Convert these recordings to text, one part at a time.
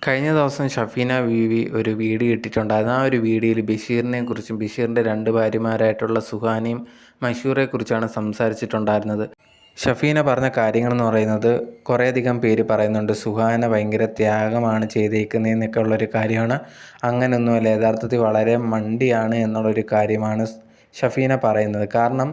കഴിഞ്ഞ ദിവസം ഷഫീന ബീവി ഒരു വീഡിയോ ഇട്ടിട്ടുണ്ടായിരുന്നു. ആ ഒരു വീഡിയോയിൽ ബഷീറിനെക്കുറിച്ചും ബഷീറിൻ്റെ രണ്ട് ഭാര്യമാരായിട്ടുള്ള സുഹാനയും മഷൂറയെക്കുറിച്ചാണ് സംസാരിച്ചിട്ടുണ്ടായിരുന്നത്. ഷഫീന പറഞ്ഞ കാര്യങ്ങളെന്ന് പറയുന്നത് കുറേയധികം പേര് പറയുന്നുണ്ട് സുഹാന ഭയങ്കര ത്യാഗമാണ് ചെയ്തേക്കുന്നതെന്നൊക്കെ ഉള്ളൊരു കാര്യമാണ്. അങ്ങനെയൊന്നുമല്ല, യഥാർത്ഥത്തിൽ വളരെ മണ്ടിയാണ് എന്നുള്ളൊരു കാര്യമാണ് ഷഫീന പറയുന്നത്. കാരണം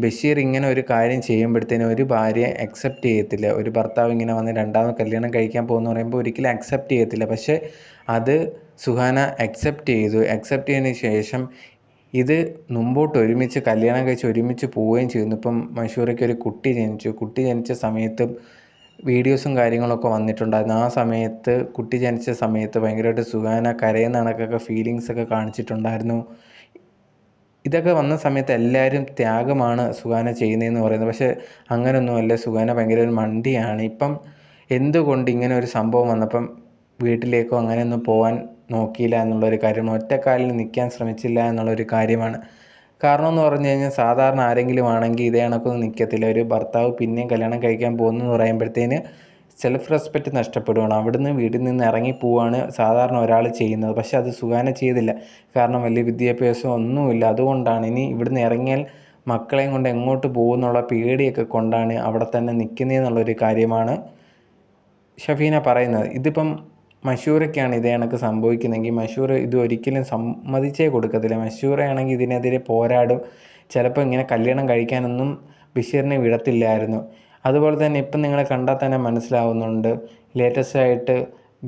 ബഷീർ ഇങ്ങനെ ഒരു കാര്യം ചെയ്യുമ്പോഴത്തേനും ഒരു ഭാര്യയെ അക്സെപ്റ്റ് ചെയ്യത്തില്ല. ഒരു ഭർത്താവ് ഇങ്ങനെ വന്ന് രണ്ടാമത് കല്യാണം കഴിക്കാൻ പോകുമെന്ന് പറയുമ്പോൾ ഒരിക്കലും അക്സെപ്റ്റ് ചെയ്യത്തില്ല. പക്ഷേ അത് സുഹാന അക്സെപ്റ്റ് ചെയ്തു. അക്സെപ്റ്റ് ചെയ്തതിന് ശേഷം ഇത് മുമ്പോട്ട് ഒരുമിച്ച് കല്യാണം കഴിച്ച് ഒരുമിച്ച് പോവുകയും ചെയ്യുന്നു. ഇപ്പം മഷൂറയ്ക്ക് ഒരു കുട്ടി ജനിച്ചു. കുട്ടി ജനിച്ച സമയത്ത് വീഡിയോസും കാര്യങ്ങളൊക്കെ വന്നിട്ടുണ്ടായിരുന്നു. ആ സമയത്ത് കുട്ടി ജനിച്ച സമയത്ത് ഭയങ്കരമായിട്ട് സുഹാന കരയുന്ന കണക്കൊക്കെ ഫീലിങ്സൊക്കെ കാണിച്ചിട്ടുണ്ടായിരുന്നു. ഇതൊക്കെ വന്ന സമയത്ത് എല്ലാവരും ത്യാഗമാണ് സുഹാന ചെയ്യുന്നതെന്ന് പറയുന്നത്. പക്ഷേ അങ്ങനെയൊന്നുമല്ല, സുഹാന ഭയങ്കര ഒരു മണ്ടിയാണ്. ഇപ്പം എന്തുകൊണ്ട് ഇങ്ങനെ ഒരു സംഭവം വന്നപ്പം വീട്ടിലേക്കോ അങ്ങനെയൊന്നും പോകാൻ നോക്കിയില്ല എന്നുള്ളൊരു കാര്യമാണ്. ഒറ്റക്കാലിൽ നിൽക്കാൻ ശ്രമിച്ചില്ല എന്നുള്ളൊരു കാര്യമാണ്. കാരണം എന്ന് പറഞ്ഞു കഴിഞ്ഞാൽ സാധാരണ ആരെങ്കിലും ആണെങ്കിൽ ഇതേ കണക്കൊന്നും നിൽക്കത്തില്ല. ഒരു ഭർത്താവ് പിന്നെയും കല്യാണം കഴിക്കാൻ പോകുന്നു എന്ന് പറയുമ്പോഴത്തേന് സെൽഫ് റെസ്പെക്റ്റ് നഷ്ടപ്പെടുകയാണ്. അവിടുന്ന് വീട്ടിൽ നിന്ന് ഇറങ്ങിപ്പോവാണ് സാധാരണ ഒരാൾ ചെയ്യുന്നത്. പക്ഷേ അത് സുഹാന ചെയ്തില്ല. കാരണം വലിയ വിദ്യാഭ്യാസം ഒന്നുമില്ല. അതുകൊണ്ടാണ് ഇനി ഇവിടുന്ന് ഇറങ്ങിയാൽ മക്കളെയും കൊണ്ട് എങ്ങോട്ട് പോകുന്നുള്ള പേടിയൊക്കെ കൊണ്ടാണ് അവിടെ തന്നെ നിൽക്കുന്നതെന്നുള്ളൊരു കാര്യമാണ് ഷഫീന പറയുന്നത്. ഇതിപ്പം മഷൂറയ്ക്കാണ് ഇതേ കണക്ക് സംഭവിക്കുന്നതെങ്കിൽ മഷൂർ ഇത് ഒരിക്കലും സമ്മതിച്ചേ കൊടുക്കത്തില്ല. മഷൂറയാണെങ്കിൽ ഇതിനെതിരെ പോരാടും. ചിലപ്പോൾ ഇങ്ങനെ കല്യാണം കഴിക്കാനൊന്നും ബഷീറിനെ വിടത്തില്ലായിരുന്നു. അതുപോലെ തന്നെ ഇപ്പം നിങ്ങളെ കണ്ടാൽ തന്നെ മനസ്സിലാവുന്നുണ്ട്, ലേറ്റസ്റ്റായിട്ട്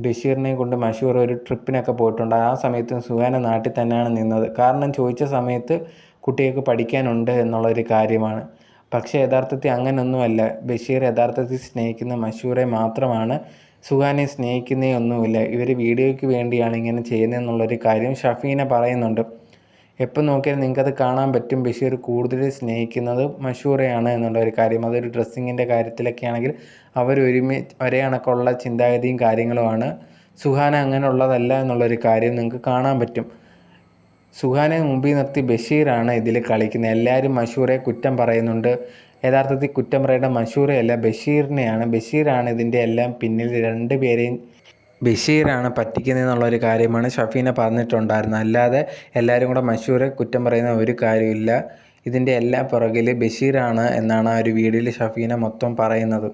ബഷീറിനെ കൊണ്ട് മഷൂർ ഒരു ട്രിപ്പിനൊക്കെ പോയിട്ടുണ്ട്. ആ സമയത്ത് സുഹാന നാട്ടിൽ തന്നെയാണ് നിന്നത്. കാരണം ചോദിച്ച സമയത്ത് കുട്ടികൾക്ക് പഠിക്കാനുണ്ട് എന്നുള്ളൊരു കാര്യമാണ്. പക്ഷേ യഥാർത്ഥത്തിൽ അങ്ങനെയൊന്നുമല്ല. ബഷീർ യഥാർത്ഥത്തിൽ സ്നേഹിക്കുന്ന മഷൂറെ മാത്രമാണ്. സുഹാനെ സ്നേഹിക്കുന്നേ ഒന്നുമില്ല. ഇവർ വീഡിയോയ്ക്ക് വേണ്ടിയാണ് ഇങ്ങനെ ചെയ്യുന്നതെന്നുള്ളൊരു കാര്യം ഷഫീന പറയുന്നുണ്ട്. എപ്പോൾ നോക്കിയാലും നിങ്ങൾക്കത് കാണാൻ പറ്റും. ബഷീർ കൂടുതൽ സ്നേഹിക്കുന്നത് മഷൂറയാണ് എന്നുള്ളൊരു കാര്യം. അതൊരു ഡ്രസ്സിങ്ങിൻ്റെ കാര്യത്തിലൊക്കെ ആണെങ്കിൽ അവർ ഒരേ കണക്കുള്ള ചിന്താഗതിയും കാര്യങ്ങളുമാണ്. സുഹാന അങ്ങനെയുള്ളതല്ല എന്നുള്ളൊരു കാര്യം നിങ്ങൾക്ക് കാണാൻ പറ്റും. സുഹാനെ മുമ്പിൽ നിർത്തി ബഷീറാണ് ഇതിൽ കളിക്കുന്നത്. എല്ലാവരും മഷൂറെ കുറ്റം പറയുന്നുണ്ട്. യഥാർത്ഥത്തിൽ കുറ്റം പറയേണ്ട മഷൂറയല്ല, ബഷീറിനെയാണ്. ബഷീറാണ് ഇതിൻ്റെ എല്ലാം പിന്നിൽ. രണ്ടുപേരെയും ബഷീറാണ് പറ്റിക്കുന്നതെന്നുള്ളൊരു കാര്യമാണ് ഷഫീന പറഞ്ഞിട്ടുണ്ടായിരുന്നത്. അല്ലാതെ എല്ലാവരും കൂടെ മഷൂറെ കുറ്റം പറയുന്ന ഒരു കാര്യമില്ല. ഇതിൻ്റെ എല്ലാ പുറകിൽ ബഷീറാണ് എന്നാണ് ആ ഒരു വീഡിയോയിൽ ഷഫീന മൊത്തം പറയുന്നത്.